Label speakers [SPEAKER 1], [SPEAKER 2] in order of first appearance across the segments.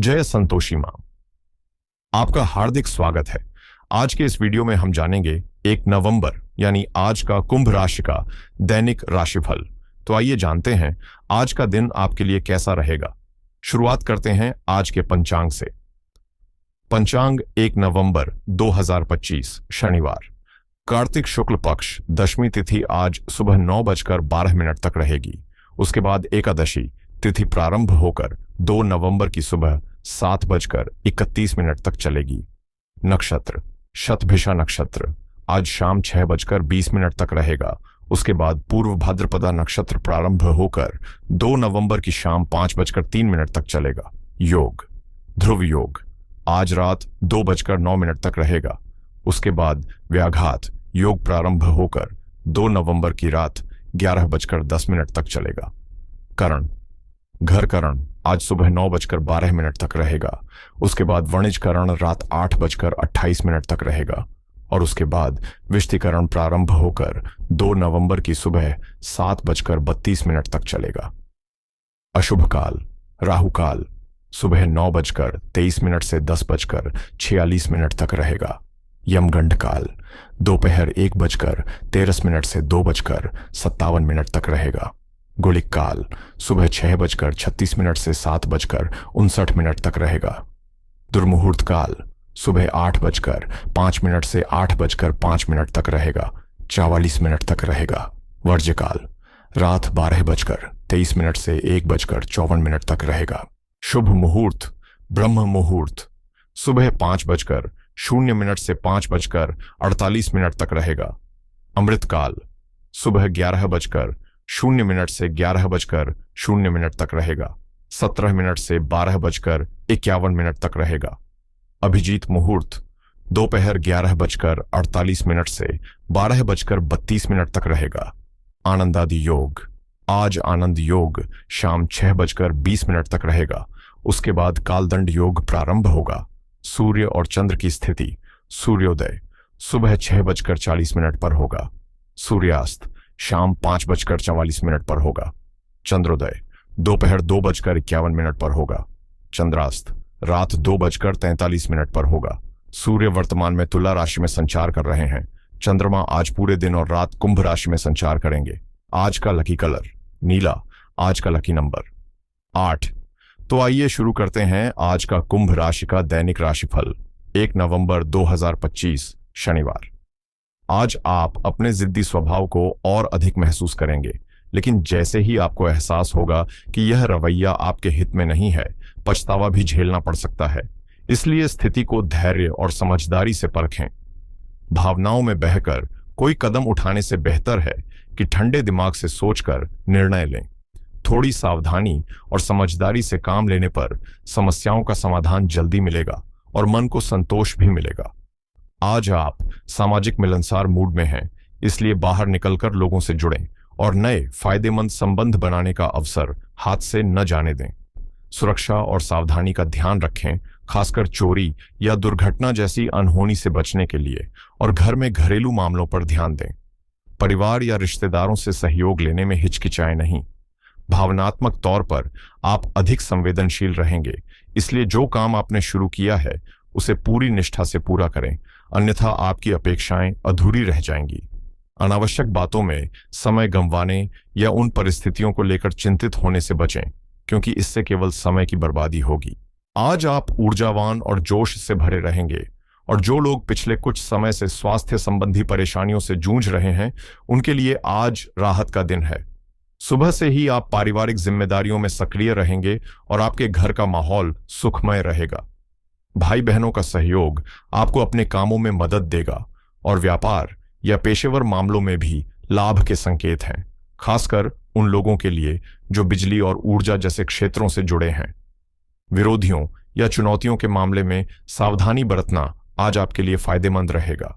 [SPEAKER 1] जय संतोषी मां, आपका हार्दिक स्वागत है। आज के इस वीडियो में हम जानेंगे 1 नवंबर यानी आज का कुंभ राशि का दैनिक राशिफल। तो आइए जानते हैं आज का दिन आपके लिए कैसा रहेगा। शुरुआत करते हैं आज के पंचांग से। पंचांग 1 नवंबर 2025 शनिवार, कार्तिक शुक्ल पक्ष दशमी तिथि आज सुबह 9:12 तक रहेगी। उसके बाद एकादशी तिथि प्रारंभ होकर 2 नवंबर की सुबह 7:31 तक चलेगी। नक्षत्र शतभिषा नक्षत्र आज शाम 6:20 तक रहेगा। उसके बाद पूर्व भाद्रपदा नक्षत्र प्रारंभ होकर 2 नवंबर की शाम 5:03 तक चलेगा। योग ध्रुव योग आज रात 2:09 तक रहेगा। उसके बाद व्याघात योग प्रारंभ होकर 2 नवंबर की रात 11:10 तक चलेगा। करण घर करण आज सुबह 9:12 तक रहेगा। उसके बाद वणिजकरण रात 8:28 तक रहेगा और उसके बाद विष्टिकरण प्रारंभ होकर 2 नवंबर की सुबह 7:32 तक चलेगा। अशुभ काल राहु काल सुबह 9:23 से 10:46 तक रहेगा। यमगंड काल दोपहर 1:13 से 2:57 तक रहेगा। गुलिक काल सुबह 6:36 से 7:59 तक रहेगा। दुर्मुहूर्त काल सुबह 8:05 से 8:05 तक रहेगा। 44 मिनट तक रहेगा। वर्ज्य काल रात 12:23 से 1:54 तक रहेगा। शुभ मुहूर्त ब्रह्म मुहूर्त सुबह 5:00 से 5:48 तक रहेगा। अमृत काल सुबह 11:00 से 11:00 तक रहेगा। 17 मिनट से 12:51 तक रहेगा। अभिजीत मुहूर्त दोपहर 11:48 से 12:32 तक रहेगा। आनंदादि योग आज आनंद योग शाम 6:20 तक रहेगा। उसके बाद कालदंड योग प्रारंभ होगा। सूर्य और चंद्र की स्थिति सूर्योदय सुबह 6:40 पर होगा। सूर्यास्त शाम 5:44 पर होगा। चंद्रोदय दोपहर 2:51 पर होगा। चंद्रास्त रात 2:43 पर होगा। सूर्य वर्तमान में तुला राशि में संचार कर रहे हैं। चंद्रमा आज पूरे दिन और रात कुंभ राशि में संचार करेंगे। आज का लकी कलर नीला, आज का लकी नंबर 8। तो आइए शुरू करते हैं आज का कुंभ राशि का दैनिक राशिफल 1 नवंबर 2025 शनिवार। आज आप अपने जिद्दी स्वभाव को और अधिक महसूस करेंगे, लेकिन जैसे ही आपको एहसास होगा कि यह रवैया आपके हित में नहीं है, पछतावा भी झेलना पड़ सकता है। इसलिए स्थिति को धैर्य और समझदारी से परखें। भावनाओं में बहकर कोई कदम उठाने से बेहतर है कि ठंडे दिमाग से सोचकर निर्णय लें। थोड़ी सावधानी और समझदारी से काम लेने पर समस्याओं का समाधान जल्दी मिलेगा और मन को संतोष भी मिलेगा। आज आप सामाजिक मिलनसार मूड में हैं, इसलिए बाहर निकलकर लोगों से जुड़ें और नए फायदेमंद संबंध बनाने का अवसर हाथ से न जाने दें। सुरक्षा और सावधानी का ध्यान रखें, खासकर चोरी या दुर्घटना जैसी अनहोनी से बचने के लिए, और घर में घरेलू मामलों पर ध्यान दें। परिवार या रिश्तेदारों से सहयोग लेने में हिचकिचाएं नहीं। भावनात्मक तौर पर आप अधिक संवेदनशील रहेंगे, इसलिए जो काम आपने शुरू किया है उसे पूरी निष्ठा से पूरा करें, अन्यथा आपकी अपेक्षाएं अधूरी रह जाएंगी। अनावश्यक बातों में समय गंवाने या उन परिस्थितियों को लेकर चिंतित होने से बचें, क्योंकि इससे केवल समय की बर्बादी होगी। आज आप ऊर्जावान और जोश से भरे रहेंगे, और जो लोग पिछले कुछ समय से स्वास्थ्य संबंधी परेशानियों से जूझ रहे हैं, उनके लिए आज राहत का दिन है। सुबह से ही आप पारिवारिक जिम्मेदारियों में सक्रिय रहेंगे और आपके घर का माहौल सुखमय रहेगा। भाई बहनों का सहयोग आपको अपने कामों में मदद देगा और व्यापार या पेशेवर मामलों में भी लाभ के संकेत हैं, खासकर उन लोगों के लिए जो बिजली और ऊर्जा जैसे क्षेत्रों से जुड़े हैं। विरोधियों या चुनौतियों के मामले में सावधानी बरतना आज आपके लिए फायदेमंद रहेगा।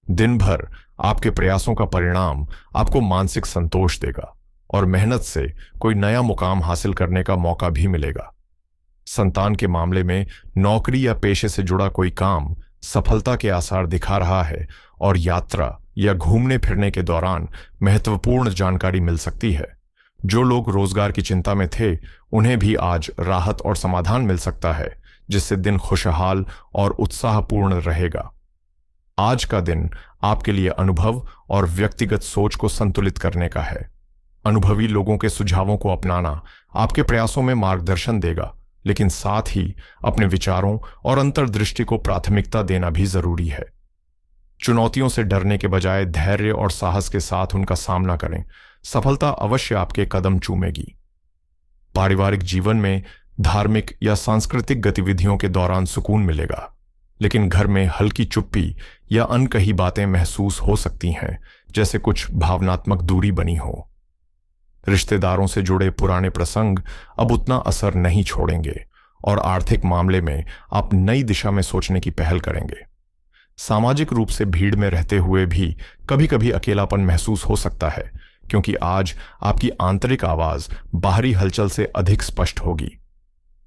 [SPEAKER 1] दिन भर आपके प्रयासों का परिणाम आपको मानसिक संतोष देगा और मेहनत से कोई नया मुकाम हासिल करने का मौका भी मिलेगा। संतान के मामले में नौकरी या पेशे से जुड़ा कोई काम सफलता के आसार दिखा रहा है और यात्रा या घूमने फिरने के दौरान महत्वपूर्ण जानकारी मिल सकती है। जो लोग रोजगार की चिंता में थे, उन्हें भी आज राहत और समाधान मिल सकता है, जिससे दिन खुशहाल और उत्साहपूर्ण रहेगा। आज का दिन आपके लिए अनुभव और व्यक्तिगत सोच को संतुलित करने का है। अनुभवी लोगों के सुझावों को अपनाना आपके प्रयासों में मार्गदर्शन देगा, लेकिन साथ ही अपने विचारों और अंतर्दृष्टि को प्राथमिकता देना भी जरूरी है। चुनौतियों से डरने के बजाय धैर्य और साहस के साथ उनका सामना करें। सफलता अवश्य आपके कदम चूमेगी। पारिवारिक जीवन में धार्मिक या सांस्कृतिक गतिविधियों के दौरान सुकून मिलेगा, लेकिन घर में हल्की चुप्पी या अनकही बातें महसूस हो सकती हैं, जैसे कुछ भावनात्मक दूरी बनी हो। रिश्तेदारों से जुड़े पुराने प्रसंग अब उतना असर नहीं छोड़ेंगे और आर्थिक मामले में आप नई दिशा में सोचने की पहल करेंगे। सामाजिक रूप से भीड़ में रहते हुए भी कभी कभी अकेलापन महसूस हो सकता है, क्योंकि आज आपकी आंतरिक आवाज बाहरी हलचल से अधिक स्पष्ट होगी।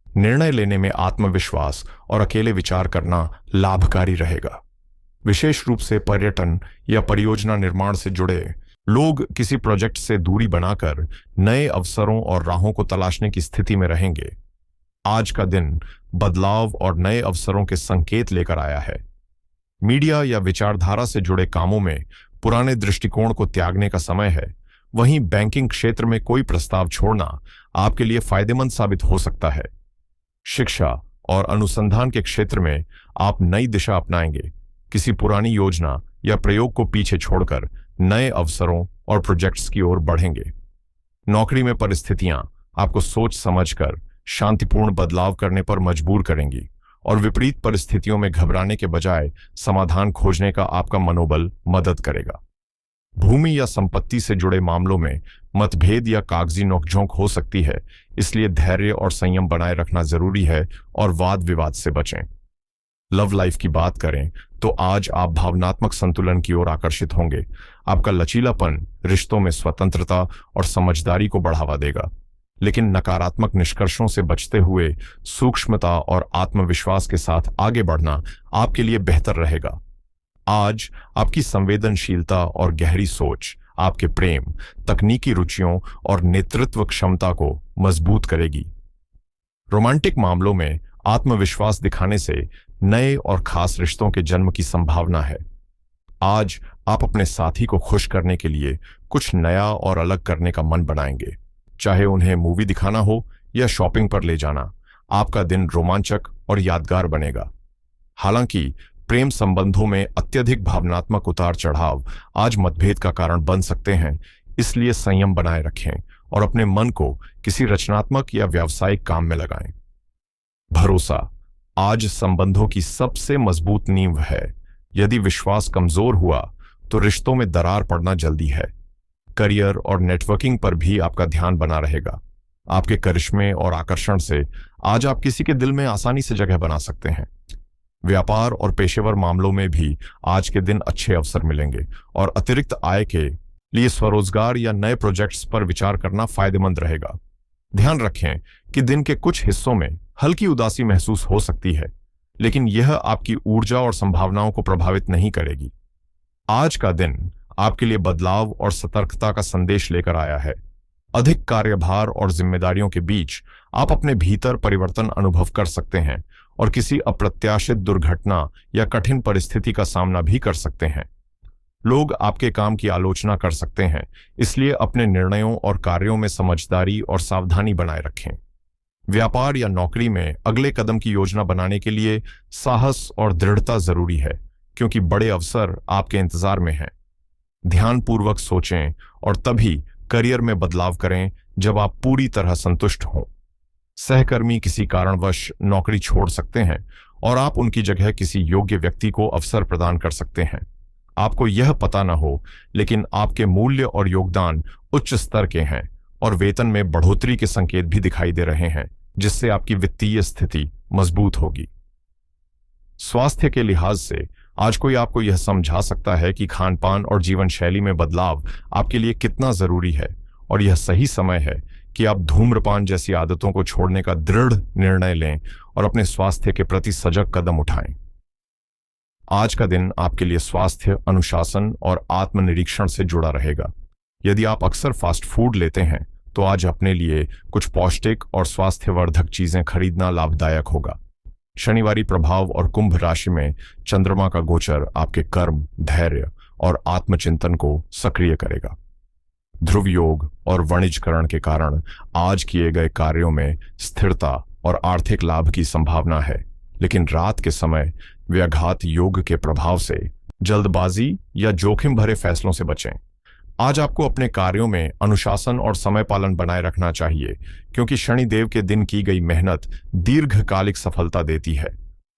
[SPEAKER 1] निर्णय लेने में आत्मविश्वास और अकेले विचार करना लाभकारी रहेगा। विशेष रूप से पर्यटन या परियोजना निर्माण से जुड़े लोग किसी प्रोजेक्ट से दूरी बनाकर नए अवसरों और राहों को तलाशने की स्थिति में रहेंगे। आज का दिन बदलाव और नए अवसरों के संकेत लेकर आया है। मीडिया या विचारधारा से जुड़े कामों में पुराने दृष्टिकोण को त्यागने का समय है। वहीं बैंकिंग क्षेत्र में कोई प्रस्ताव छोड़ना आपके लिए फायदेमंद साबित हो सकता है। शिक्षा और अनुसंधान के क्षेत्र में आप नई दिशा अपनाएंगे। किसी पुरानी योजना या प्रयोग को पीछे छोड़कर नए अवसरों और प्रोजेक्ट्स की ओर बढ़ेंगे। नौकरी में परिस्थितियां आपको सोच समझकर शांतिपूर्ण बदलाव करने पर मजबूर करेंगी और विपरीत परिस्थितियों में घबराने के बजाय समाधान खोजने का आपका मनोबल मदद करेगा। भूमि या संपत्ति से जुड़े मामलों में मतभेद या कागजी नोकझोंक हो सकती है, इसलिए धैर्य और संयम बनाए रखना जरूरी है और वाद विवाद से बचें। लव लाइफ की बात करें तो आज आप भावनात्मक संतुलन की ओर आकर्षित होंगे। आपका लचीलापन रिश्तों में स्वतंत्रता और समझदारी को बढ़ावा देगा, लेकिन नकारात्मक निष्कर्षों से बचते हुए सूक्ष्मता और आत्मविश्वास के साथ आगे बढ़ना आपके लिए बेहतर रहेगा। आज आपकी संवेदनशीलता और गहरी सोच आपके प्रेम, तकनीकी रुचियों और नेतृत्व क्षमता को मजबूत करेगी। रोमांटिक मामलों में आत्मविश्वास दिखाने से नए और खास रिश्तों के जन्म की संभावना है। आज आप अपने साथी को खुश करने के लिए कुछ नया और अलग करने का मन बनाएंगे, चाहे उन्हें मूवी दिखाना हो या शॉपिंग पर ले जाना। आपका दिन रोमांचक और यादगार बनेगा। हालांकि प्रेम संबंधों में अत्यधिक भावनात्मक उतार चढ़ाव आज मतभेद का कारण बन सकते हैं, इसलिए संयम बनाए रखें और अपने मन को किसी रचनात्मक या व्यावसायिक काम में लगाएं। भरोसा आज संबंधों की सबसे मजबूत नींव है। यदि विश्वास कमजोर हुआ तो रिश्तों में दरार पड़ना जल्दी है। करियर और नेटवर्किंग पर भी आपका ध्यान बना रहेगा। आपके करिश्मे और आकर्षण से आज आप किसी के दिल में आसानी से जगह बना सकते हैं। व्यापार और पेशेवर मामलों में भी आज के दिन अच्छे अवसर मिलेंगे और अतिरिक्त आय के लिए स्वरोजगार या नए प्रोजेक्ट्स पर विचार करना फायदेमंद रहेगा। ध्यान रखें कि दिन के कुछ हिस्सों में हल्की उदासी महसूस हो सकती है, लेकिन यह आपकी ऊर्जा और संभावनाओं को प्रभावित नहीं करेगी। आज का दिन आपके लिए बदलाव और सतर्कता का संदेश लेकर आया है। अधिक कार्यभार और जिम्मेदारियों के बीच आप अपने भीतर परिवर्तन अनुभव कर सकते हैं और किसी अप्रत्याशित दुर्घटना या कठिन परिस्थिति का सामना भी कर सकते हैं। लोग आपके काम की आलोचना कर सकते हैं, इसलिए अपने निर्णयों और कार्यों में समझदारी और सावधानी बनाए रखें। व्यापार या नौकरी में अगले कदम की योजना बनाने के लिए साहस और दृढ़ता जरूरी है, क्योंकि बड़े अवसर आपके इंतजार में हैं। ध्यानपूर्वक सोचें और तभी करियर में बदलाव करें जब आप पूरी तरह संतुष्ट हों। सहकर्मी किसी कारणवश नौकरी छोड़ सकते हैं और आप उनकी जगह किसी योग्य व्यक्ति को अवसर प्रदान कर सकते हैं। आपको यह पता न हो, लेकिन आपके मूल्य और योगदान उच्च स्तर के हैं और वेतन में बढ़ोतरी के संकेत भी दिखाई दे रहे हैं, जिससे आपकी वित्तीय स्थिति मजबूत होगी। स्वास्थ्य के लिहाज से आज कोई आपको यह समझा सकता है कि खानपान और जीवन शैली में बदलाव आपके लिए कितना जरूरी है, और यह सही समय है कि आप धूम्रपान जैसी आदतों को छोड़ने का दृढ़ निर्णय लें और अपने स्वास्थ्य के प्रति सजग कदम उठाएं। आज का दिन आपके लिए स्वास्थ्य, अनुशासन और आत्मनिरीक्षण से जुड़ा रहेगा। यदि आप अक्सर फास्ट फूड लेते हैं तो आज अपने लिए कुछ पौष्टिक और स्वास्थ्यवर्धक चीजें खरीदना लाभदायक होगा। शनिवारी प्रभाव और कुंभ राशि में चंद्रमा का गोचर आपके कर्म, धैर्य और आत्मचिंतन को सक्रिय करेगा। ध्रुव योग और वाणिज्यकरण के कारण आज किए गए कार्यों में स्थिरता और आर्थिक लाभ की संभावना है, लेकिन रात के समय व्याघात योग के प्रभाव से जल्दबाजी या जोखिम भरे फैसलों से बचें। आज आपको अपने कार्यों में अनुशासन और समय पालन बनाए रखना चाहिए, क्योंकि शनिदेव के दिन की गई मेहनत दीर्घकालिक सफलता देती है।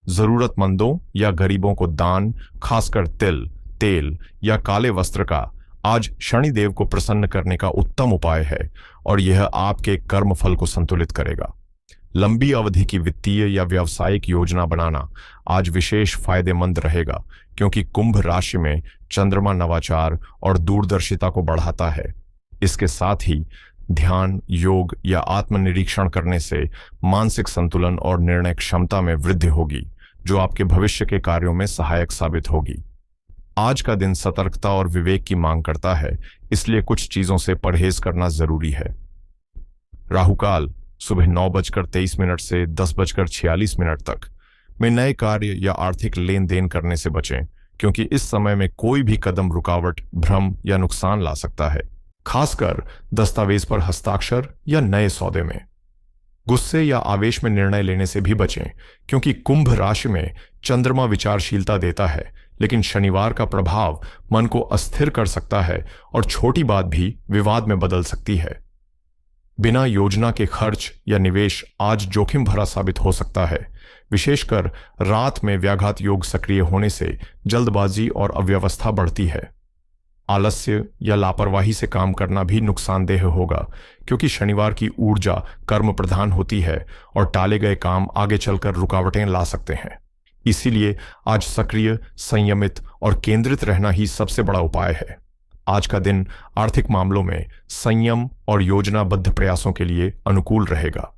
[SPEAKER 1] जरूरतमंदों या गरीबों को दान, खासकर तिल, तेल या काले वस्त्र का आज शनिदेव को प्रसन्न करने का उत्तम उपाय है और यह आपके कर्मफल को संतुलित करेगा। लंबी अवधि की वित्तीय या व्यावसायिक योजना बनाना आज विशेष फायदेमंद रहेगा, क्योंकि कुंभ राशि में चंद्रमा नवाचार और दूरदर्शिता को बढ़ाता है। इसके साथ ही ध्यान, योग या आत्मनिरीक्षण करने से मानसिक संतुलन और निर्णय क्षमता में वृद्धि होगी, जो आपके भविष्य के कार्यों में सहायक साबित होगी। आज का दिन सतर्कता और विवेक की मांग करता है, इसलिए कुछ चीजों से परहेज करना जरूरी है। राहुकाल सुबह 9:23 से 10:46 तक में नए कार्य या आर्थिक लेन देन करने से बचें, क्योंकि इस समय में कोई भी कदम रुकावट, भ्रम या नुकसान ला सकता है, खासकर दस्तावेज पर हस्ताक्षर या नए सौदे में। गुस्से या आवेश में निर्णय लेने से भी बचें, क्योंकि कुंभ राशि में चंद्रमा विचारशीलता देता है, लेकिन शनिवार का प्रभाव मन को अस्थिर कर सकता है और छोटी बात भी विवाद में बदल सकती है। बिना योजना के खर्च या निवेश आज जोखिम भरा साबित हो सकता है, विशेषकर रात में व्याघात योग सक्रिय होने से जल्दबाजी और अव्यवस्था बढ़ती है। आलस्य या लापरवाही से काम करना भी नुकसानदेह होगा, क्योंकि शनिवार की ऊर्जा कर्म प्रधान होती है और टाले गए काम आगे चलकर रुकावटें ला सकते हैं। इसीलिए आज सक्रिय, संयमित और केंद्रित रहना ही सबसे बड़ा उपाय है। आज का दिन आर्थिक मामलों में संयम और योजनाबद्ध प्रयासों के लिए अनुकूल रहेगा।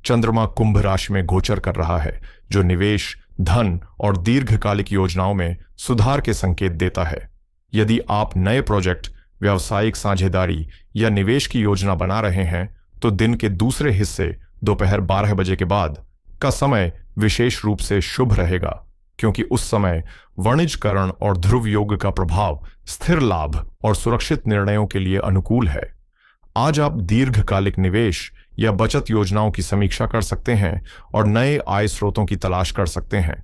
[SPEAKER 1] चंद्रमा कुंभ राशि में गोचर कर रहा है, जो निवेश, धन और दीर्घकालिक योजनाओं में सुधार के संकेत देता है। यदि आप नए प्रोजेक्ट, व्यावसायिक साझेदारी या निवेश की योजना बना रहे हैं, तो दिन के दूसरे हिस्से दोपहर 12 बजे के बाद का समय विशेष रूप से शुभ रहेगा, क्योंकि उस समय वाणिज्यकरण और ध्रुव योग का प्रभाव स्थिर लाभ और सुरक्षित निर्णयों के लिए अनुकूल है। आज आप दीर्घकालिक निवेश या बचत योजनाओं की समीक्षा कर सकते हैं और नए आय स्रोतों की तलाश कर सकते हैं।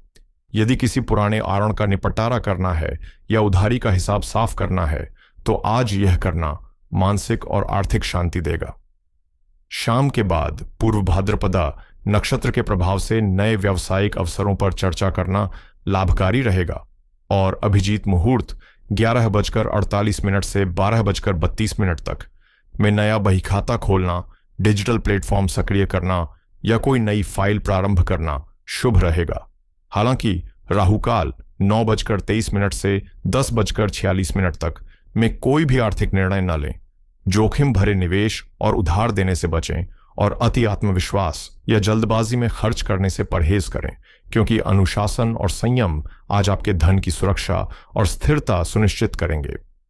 [SPEAKER 1] यदि किसी पुराने आरण का निपटारा करना है या उधारी का हिसाब साफ करना है, तो आज यह करना मानसिक और आर्थिक शांति देगा। शाम के बाद पूर्व भाद्रपदा नक्षत्र के प्रभाव से नए व्यावसायिक अवसरों पर चर्चा करना लाभकारी रहेगा और अभिजीत मुहूर्त 11:48 से 12:32 तक में नया बहीखाता खोलना, डिजिटल प्लेटफॉर्म सक्रिय करना या कोई नई फाइल प्रारंभ करना शुभ रहेगा। हालांकि राहुकाल 9:23 से 10:46 तक में कोई भी आर्थिक निर्णय न लें, जोखिम भरे निवेश और उधार देने से बचें और अति आत्मविश्वास या जल्दबाजी में खर्च करने से परहेज करें, क्योंकि अनुशासन और संयम आज आपके धन की सुरक्षा और स्थिरता सुनिश्चित करेंगे।